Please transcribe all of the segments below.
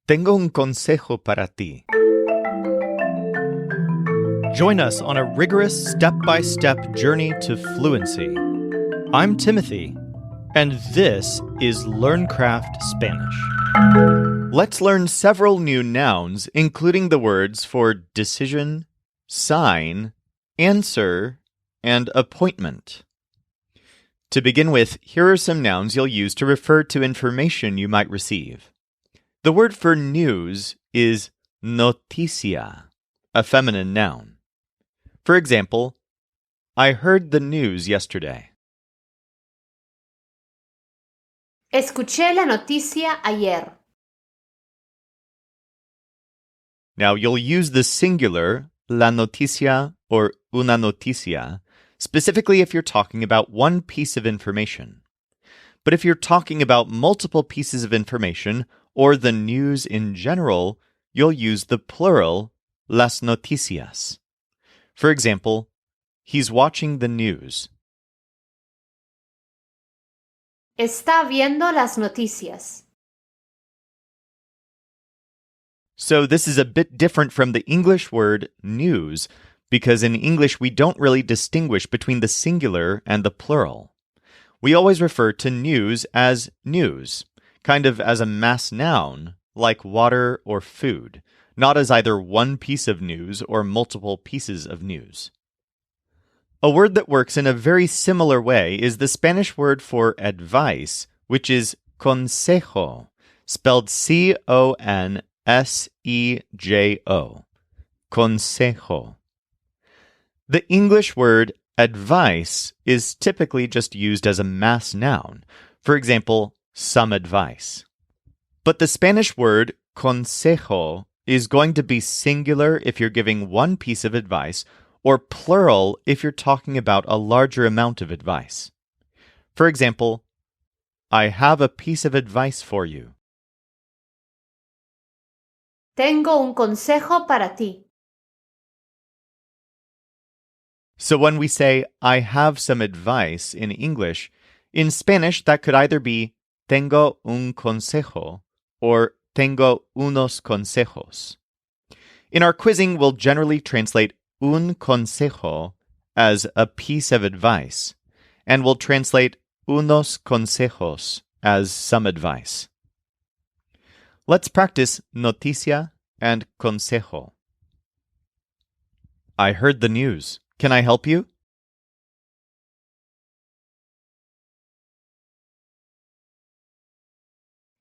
Tengo un consejo para ti. Join us on a rigorous step-by-step journey to fluency. I'm Timothy, and this is LearnCraft Spanish. Let's learn several new nouns, including the words for decision, sign, answer, and appointment. To begin with, here are some nouns you'll use to refer to information you might receive. The word for news is noticia, a feminine noun. For example, I heard the news yesterday. Escuché la noticia ayer. Now, you'll use the singular, la noticia or una noticia, specifically if you're talking about one piece of information. But if you're talking about multiple pieces of information or the news in general, you'll use the plural, las noticias. For example, he's watching the news. Está viendo las noticias. So this is a bit different from the English word news, because in English we don't really distinguish between the singular and the plural. We always refer to news as news, kind of as a mass noun, like water or food, not as either one piece of news or multiple pieces of news. A word that works in a very similar way is the Spanish word for advice, which is consejo, spelled C-O-N-S-E-J-O. Consejo. The English word advice is typically just used as a mass noun. For example, some advice. But the Spanish word consejo is going to be singular if you're giving one piece of advice, or plural if you're talking about a larger amount of advice. For example, I have a piece of advice for you. Tengo un consejo para ti. So when we say, I have some advice in English, in Spanish that could either be tengo un consejo or tengo unos consejos. In our quizzing, we'll generally translate un consejo as a piece of advice, and we'll translate unos consejos as some advice. Let's practice noticia and consejo. I heard the news. Can I help you?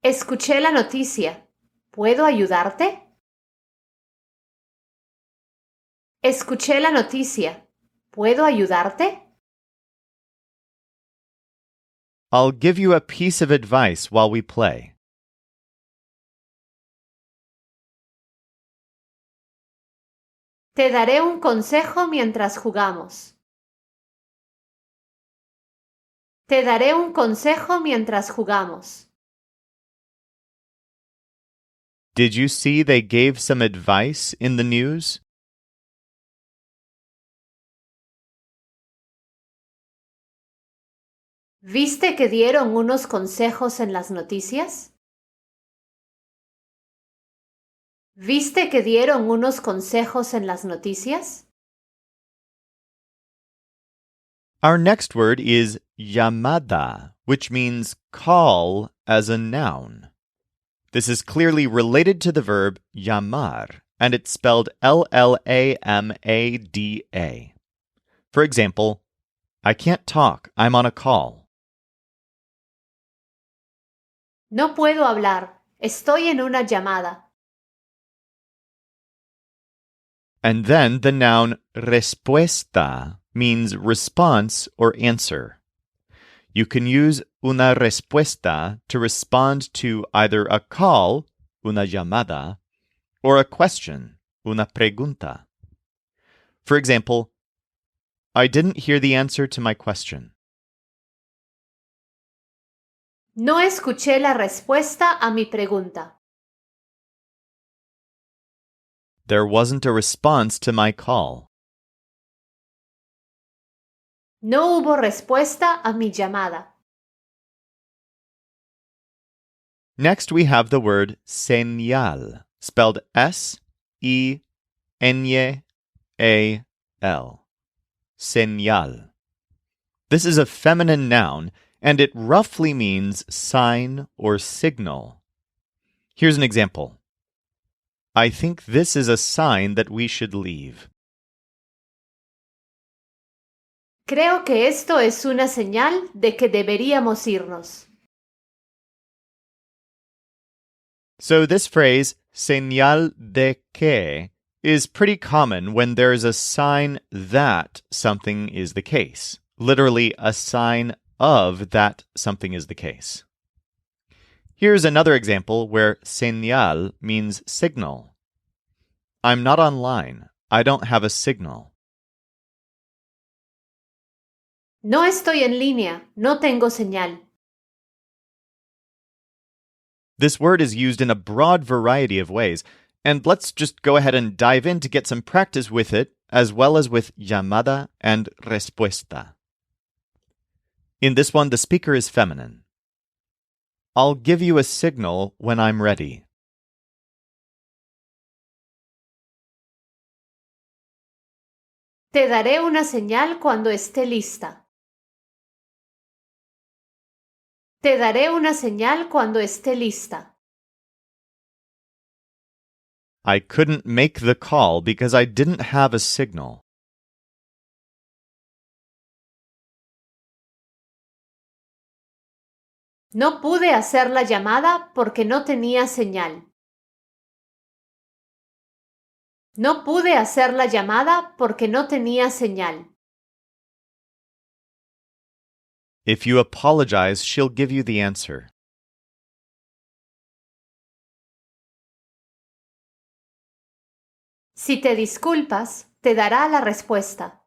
Escuché la noticia. ¿Puedo ayudarte? Escuché la noticia. ¿Puedo ayudarte? I'll give you a piece of advice while we play. Te daré un consejo mientras jugamos. Te daré un consejo mientras jugamos. Did you see they gave some advice in the news? ¿Viste que dieron unos consejos en las noticias? ¿Viste que dieron unos consejos en las noticias? Our next word is llamada, which means call as a noun. This is clearly related to the verb llamar, and it's spelled L-L-A-M-A-D-A. For example, I can't talk, I'm on a call. No puedo hablar. Estoy en una llamada. And then the noun respuesta means response or answer. You can use una respuesta to respond to either a call, una llamada, or a question, una pregunta. For example, I didn't hear the answer to my question. No escuché la respuesta a mi pregunta. There wasn't a response to my call. No hubo respuesta a mi llamada. Next, we have the word señal, spelled S-E-N-Y-A-L. Señal. This is a feminine noun, and it roughly means sign or signal. Here's an example. I think this is a sign that we should leave. Creo que esto es una señal de que deberíamos irnos. So this phrase, señal de que, is pretty common when there's a sign that something is the case. Literally, a sign of that something is the case. Here's another example where señal means signal. I'm not online. I don't have a signal. No estoy en línea, no tengo señal. This word is used in a broad variety of ways, and let's just go ahead and dive in to get some practice with it, as well as with llamada and respuesta. In this one, the speaker is feminine. I'll give you a signal when I'm ready. Te daré una señal cuando esté lista. Te daré una señal cuando esté lista. I couldn't make the call because I didn't have a signal. No pude hacer la llamada porque no tenía señal. No pude hacer la llamada porque no tenía señal. If you apologize, she'll give you the answer. Si te disculpas, te dará la respuesta.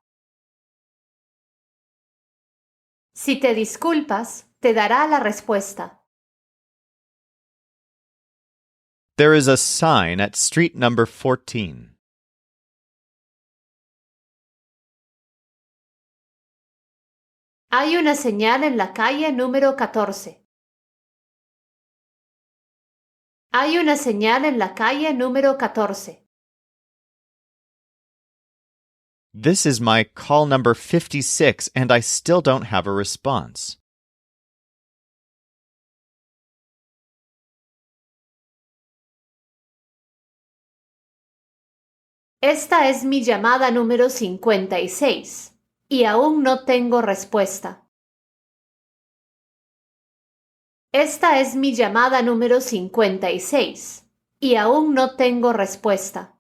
Si te disculpas, te dará la respuesta. There is a sign at street number 14. Hay una señal en la calle número 14. Hay una señal en la calle número 14. This is my call number 56, and I still don't have a response. Esta es mi llamada número 56 y aún no tengo respuesta. Esta es mi llamada número 56 y aún no tengo respuesta.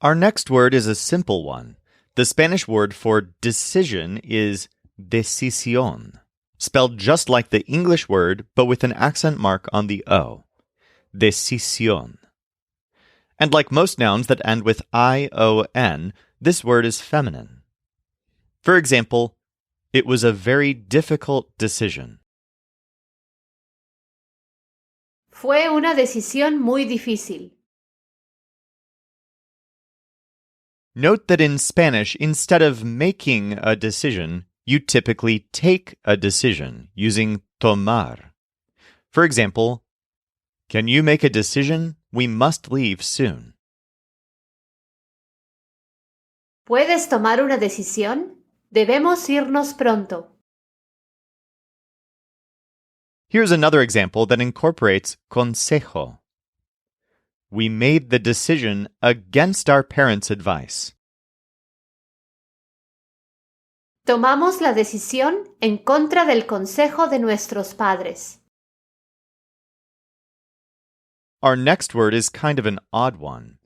Our next word is a simple one. The Spanish word for decision is decisión, spelled just like the English word, but with an accent mark on the O. Decisión. And like most nouns that end with I-O-N, this word is feminine. For example, it was a very difficult decision. Fue una decisión muy difícil. Note that in Spanish, instead of making a decision, you typically take a decision using tomar. For example, can you make a decision? We must leave soon. ¿Puedes tomar una decisión? Debemos irnos pronto. Here's another example that incorporates consejo. We made the decision against our parents' advice. Tomamos la decisión en contra del consejo de nuestros padres. Our next word is kind of an odd one.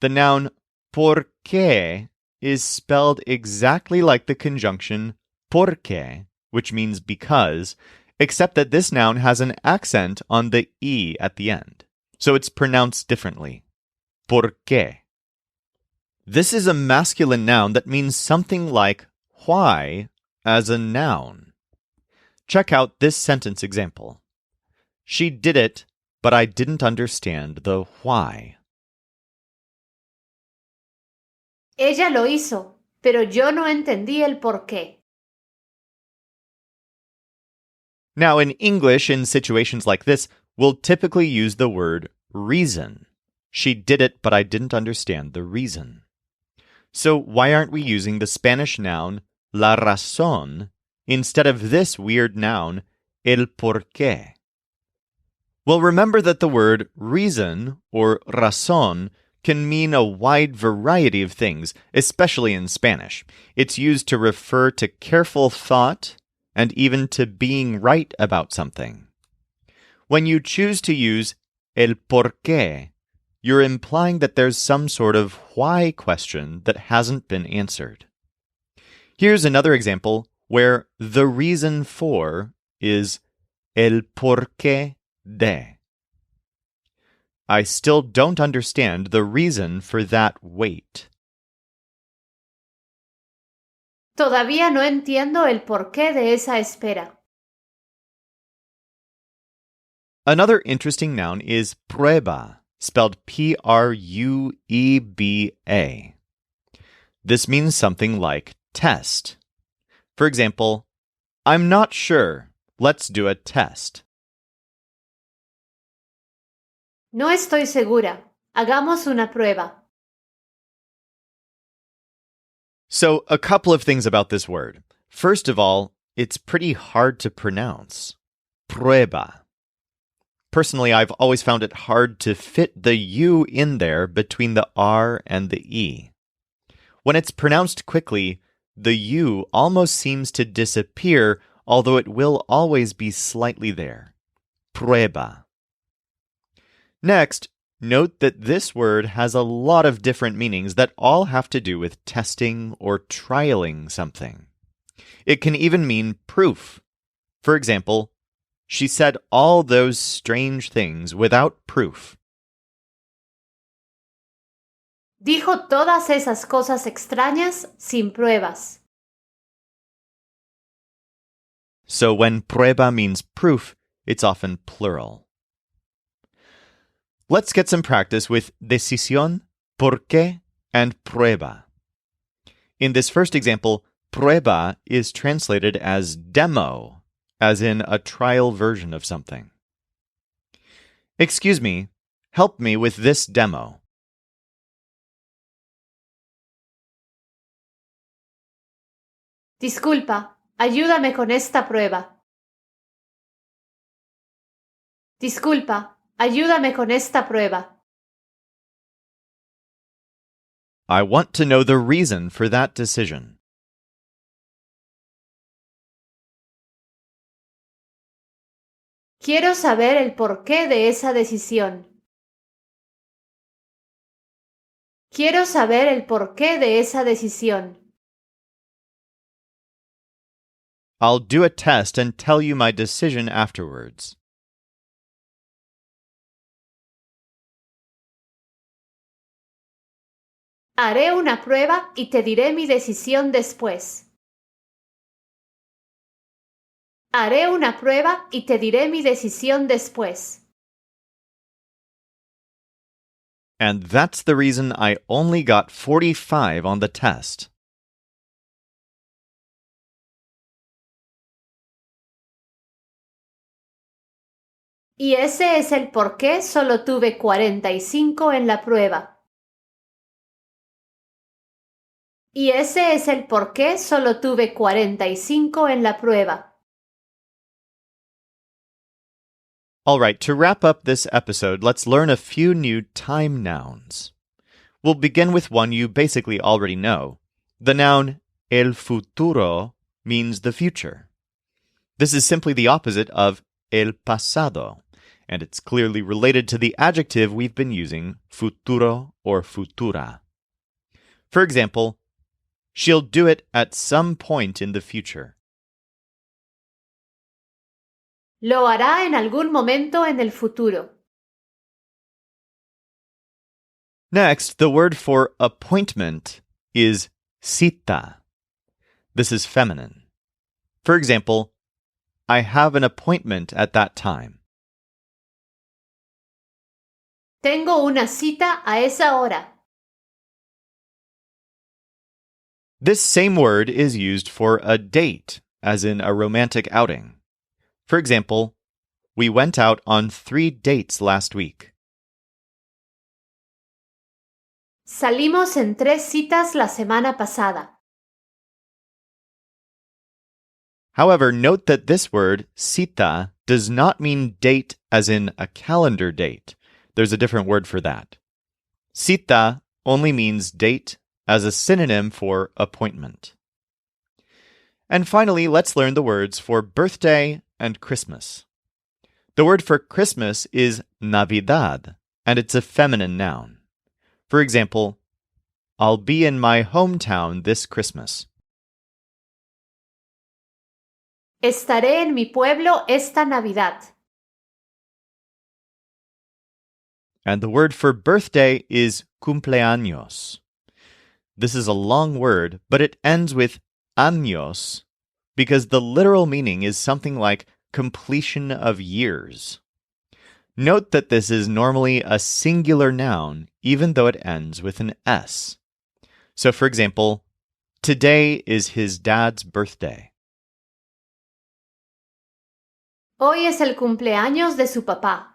The noun por qué is spelled exactly like the conjunction porque, which means because, except that this noun has an accent on the E at the end. So it's pronounced differently. ¿Por qué? This is a masculine noun that means something like why as a noun. Check out this sentence example. She did it, but I didn't understand the why. Ella lo hizo, pero yo no entendí el por qué. Now, in English, in situations like this, we'll typically use the word reason. She did it, but I didn't understand the reason. So why aren't we using the Spanish noun la razón instead of this weird noun, el porqué? Well, remember that the word reason or razón can mean a wide variety of things, especially in Spanish. It's used to refer to careful thought and even to being right about something. When you choose to use el porqué, you're implying that there's some sort of why question that hasn't been answered. Here's another example where the reason for is el porqué de. I still don't understand the reason for that wait. Todavía no entiendo el porqué de esa espera. Another interesting noun is prueba, spelled P-R-U-E-B-A. This means something like test. For example, I'm not sure. Let's do a test. No estoy segura. Hagamos una prueba. So, a couple of things about this word. First of all, it's pretty hard to pronounce. Prueba. Personally, I've always found it hard to fit the U in there between the R and the E. When it's pronounced quickly, the U almost seems to disappear, although it will always be slightly there. Prueba. Next, note that this word has a lot of different meanings that all have to do with testing or trialing something. It can even mean proof. For example, she said all those strange things without proof. Dijo todas esas cosas extrañas sin pruebas. So when prueba means proof, it's often plural. Let's get some practice with decisión, porqué, and prueba. In this first example, prueba is translated as demo, as in a trial version of something. Excuse me, help me with this demo. Disculpa, ayúdame con esta prueba. Disculpa, ayúdame con esta prueba. I want to know the reason for that decision. Quiero saber el porqué de esa decisión. Quiero saber el porqué de esa decisión. I'll do a test and tell you my decision afterwards. Haré una prueba y te diré mi decisión después. Haré una prueba y te diré mi decisión después. And that's the reason I only got 45 on the test. Y ese es el por qué solo tuve 45 en la prueba. Y ese es el por qué solo tuve 45 en la prueba. All right, to wrap up this episode, let's learn a few new time nouns. We'll begin with one you basically already know. The noun el futuro means the future. This is simply the opposite of el pasado, and it's clearly related to the adjective we've been using, futuro or futura. For example, she'll do it at some point in the future. Lo hará en algún momento en el futuro. Next, the word for appointment is cita. This is feminine. For example, I have an appointment at that time. Tengo una cita a esa hora. This same word is used for a date, as in a romantic outing. For example, we went out on 3 dates last week. Salimos en 3 citas la semana pasada. However, note that this word, cita, does not mean date as in a calendar date. There's a different word for that. Cita only means date as a synonym for appointment. And finally, let's learn the words for birthday and Christmas. The word for Christmas is Navidad, and it's a feminine noun. For example, I'll be in my hometown this Christmas. Estaré en mi pueblo esta Navidad. And the word for birthday is cumpleaños. This is a long word, but it ends with años because the literal meaning is something like completion of years. Note that this is normally a singular noun, even though it ends with an S. So, for example, today is his dad's birthday. Hoy es el cumpleaños de su papá.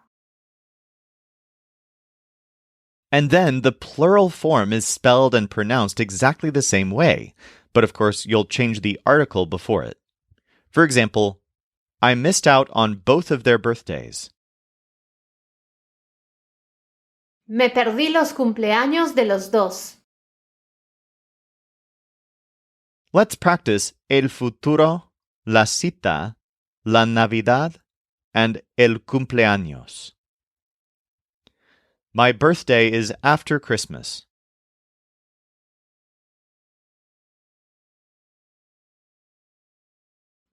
And then the plural form is spelled and pronounced exactly the same way, but of course you'll change the article before it. For example, I missed out on both of their birthdays. Me perdí los cumpleaños de los dos. Let's practice el futuro, la cita, la Navidad, and el cumpleaños. My birthday is after Christmas.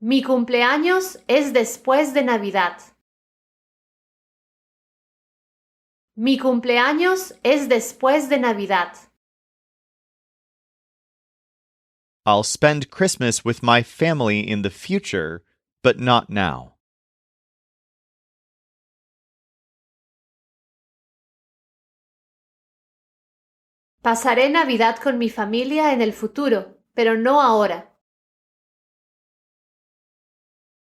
Mi cumpleaños es después de Navidad. Mi cumpleaños es después de Navidad. I'll spend Christmas with my family in the future, but not now. Pasaré Navidad con mi familia en el futuro, pero no ahora.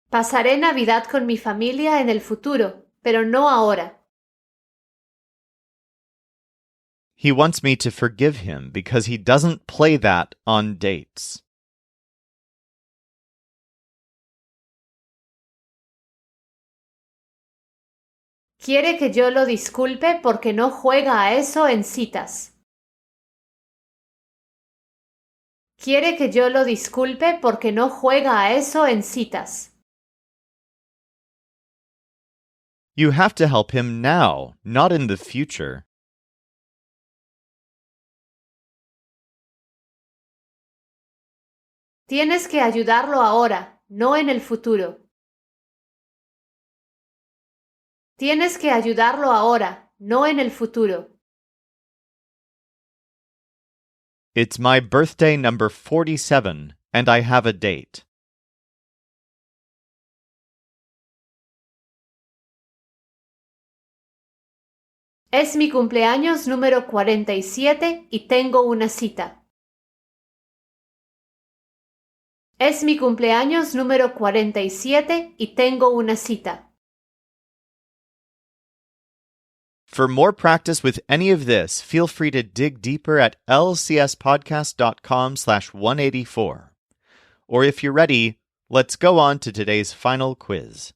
Pasaré Navidad con mi familia en el futuro, pero no ahora. He wants me to forgive him because he doesn't play that on dates. Quiere que yo lo disculpe porque no juega a eso en citas. Quiere que yo lo disculpe porque no juega a eso en citas. You have to help him now, not in the future. Tienes que ayudarlo ahora, no en el futuro. Tienes que ayudarlo ahora, no en el futuro. It's my birthday number 47, and I have a date. Es mi cumpleaños número 47 y tengo una cita. Es mi cumpleaños número 47 y tengo una cita. For more practice with any of this, feel free to dig deeper at lcspodcast.com/184. Or if you're ready, let's go on to today's final quiz.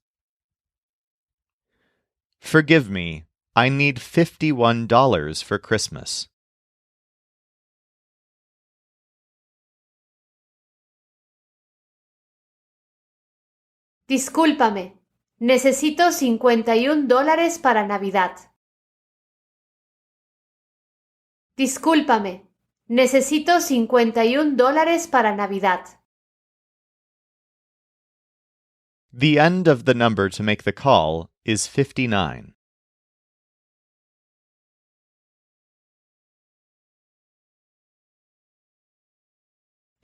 Forgive me, I need $51 for Christmas. Discúlpame, necesito $51 para Navidad. Discúlpame, necesito $51 para Navidad. The end of the number to make the call is 59.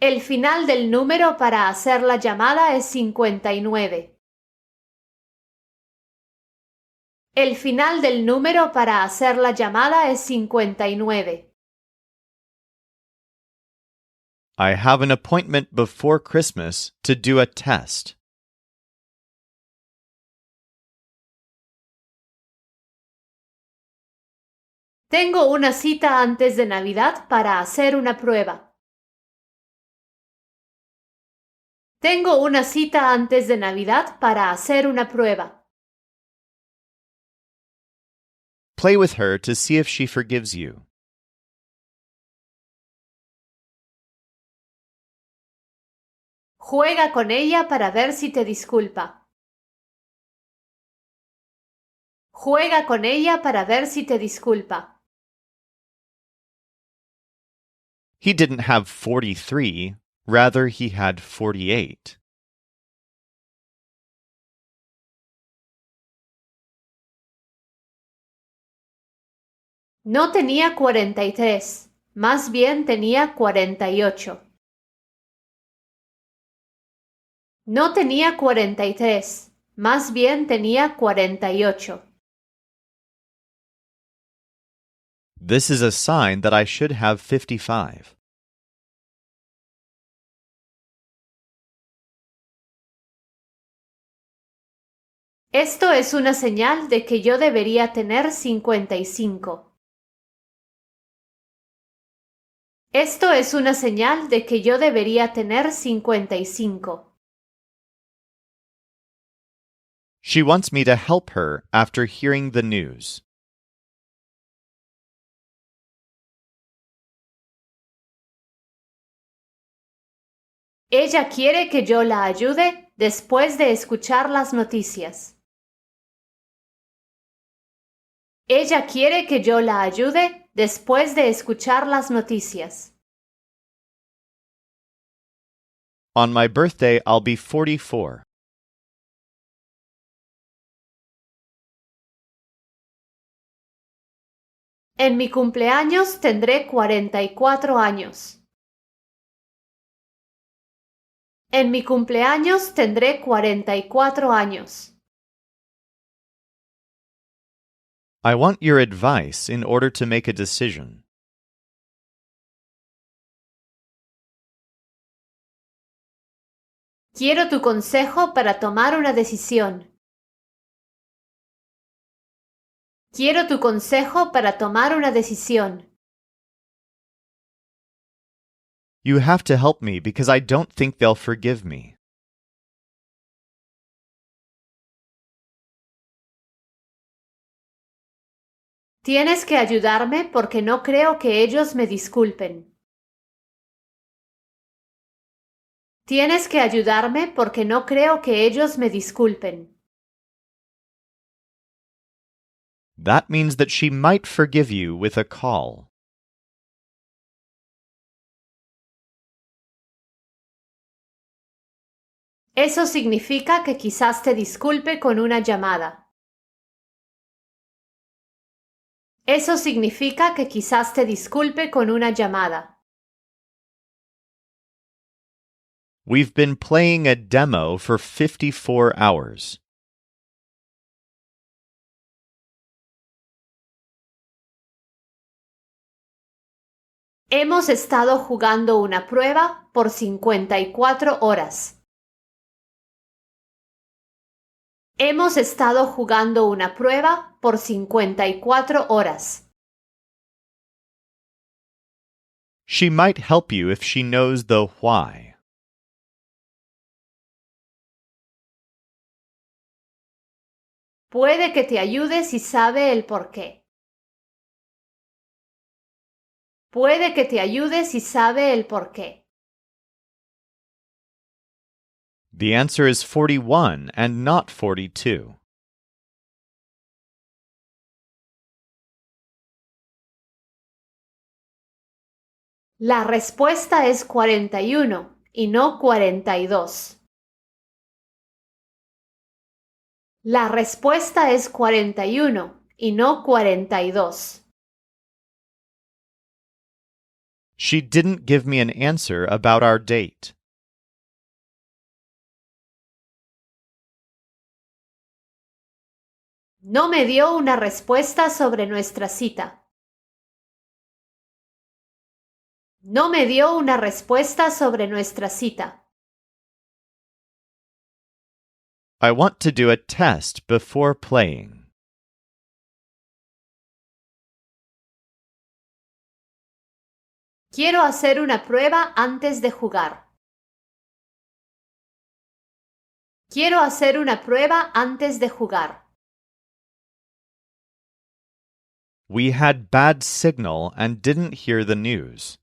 El final del número para hacer la llamada es 59. El final del número para hacer la llamada es 59. I have an appointment before Christmas to do a test. Tengo una cita antes de Navidad para hacer una prueba. Tengo una cita antes de Navidad para hacer una prueba. Play with her to see if she forgives you. Juega con ella para ver si te disculpa. Juega con ella para ver si te disculpa. He didn't have 43, rather he had 48. No tenía 43, más bien tenía 48. No tenía 43, más bien tenía 48. This is a sign that I should have 55. Esto es una señal de que yo debería tener 55. Esto es una señal de que yo debería tener 55. She wants me to help her after hearing the news. Ella quiere que yo la ayude después de escuchar las noticias. Ella quiere que yo la ayude después de escuchar las noticias. On my birthday, I'll be 44. En mi cumpleaños tendré 44 años. En mi cumpleaños tendré 44 años. I want your advice in order to make a decision. Quiero tu consejo para tomar una decisión. Quiero tu consejo para tomar una decisión. You have to help me because I don't think they'll forgive me. Tienes que ayudarme porque no creo que ellos me disculpen. Tienes que ayudarme porque no creo que ellos me disculpen. That means that she might forgive you with a call. Eso significa que quizás te disculpe con una llamada. Eso significa que quizás te disculpe con una llamada. We've been playing a demo for 54 hours. Hemos estado jugando una prueba por 54 horas. Hemos estado jugando una prueba por 54 horas. She might help you if she knows the why. Puede que te ayude si sabe el por qué. Puede que te ayude si sabe el por qué. The answer is 41 and not 42. La respuesta es 41 y no 42. La respuesta es 41 y no 42. She didn't give me an answer about our date. No me dio una respuesta sobre nuestra cita. No me dio una respuesta sobre nuestra cita. I want to do a test before playing. Quiero hacer una prueba antes de jugar. Quiero hacer una prueba antes de jugar. We had bad signal and didn't hear the news.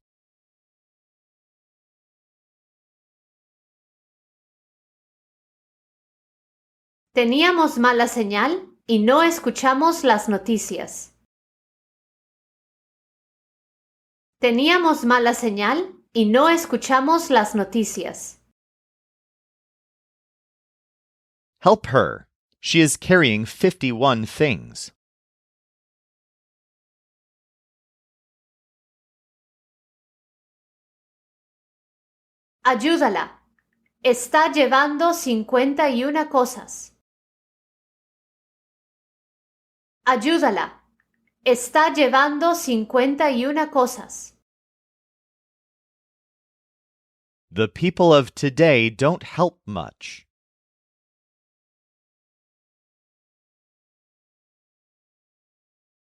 Teníamos mala señal y no escuchamos las noticias. Teníamos mala señal y no escuchamos las noticias. Help her. She is carrying 51 things. Ayúdala. Está llevando 51 cosas. Ayúdala. Está llevando 51 cosas. The people of today don't help much.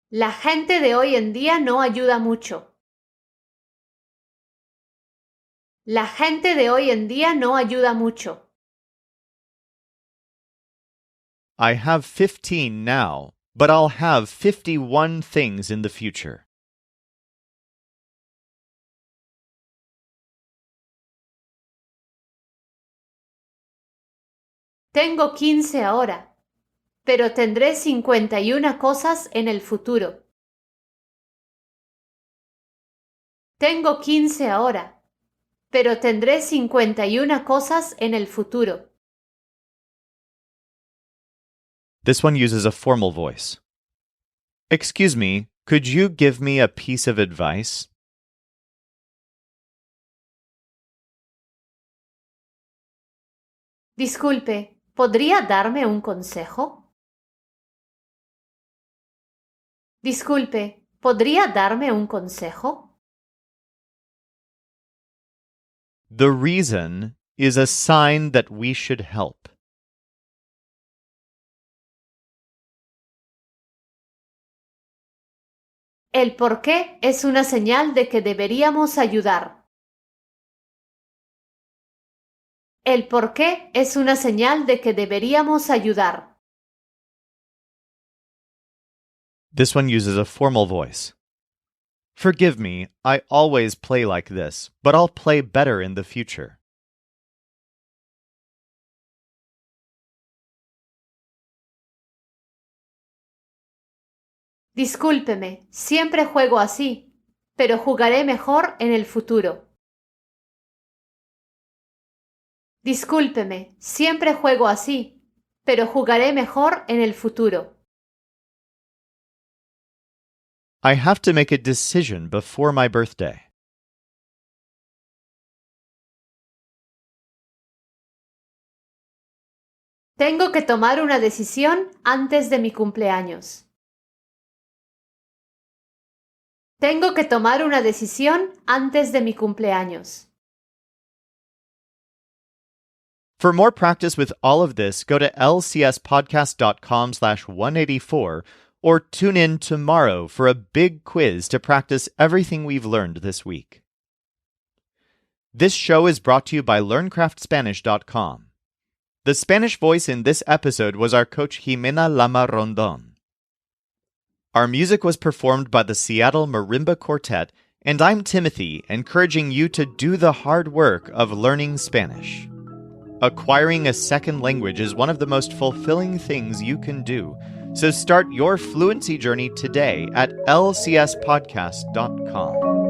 La gente de hoy en día no ayuda mucho. La gente de hoy en día no ayuda mucho. I have 15 now, but I'll have 51 things in the future. Tengo 15 ahora, pero tendré 51 cosas en el futuro. Tengo 15 ahora, pero tendré 51 cosas en el futuro. This one uses a formal voice. Excuse me, could you give me a piece of advice? Disculpe, ¿podría darme un consejo? Disculpe, ¿podría darme un consejo? The reason is a sign that we should help. El por qué es una señal de que deberíamos ayudar. El por qué es una señal de que deberíamos ayudar. This one uses a formal voice. Forgive me, I always play like this, but I'll play better in the future. Discúlpeme, siempre juego así, pero jugaré mejor en el futuro. Discúlpeme, siempre juego así, pero jugaré mejor en el futuro. I have to make a decision before my birthday. Tengo que tomar una decisión antes de mi cumpleaños. Tengo que tomar una decisión antes de mi cumpleaños. For more practice with all of this, go to lcspodcast.com/184 or tune in tomorrow for a big quiz to practice everything we've learned this week. This show is brought to you by LearnCraftSpanish.com. The Spanish voice in this episode was our coach Jimena Lama Rondon. Our music was performed by the Seattle Marimba Quartet, and I'm Timothy, encouraging you to do the hard work of learning Spanish. Acquiring a second language is one of the most fulfilling things you can do, so start your fluency journey today at lcspodcast.com.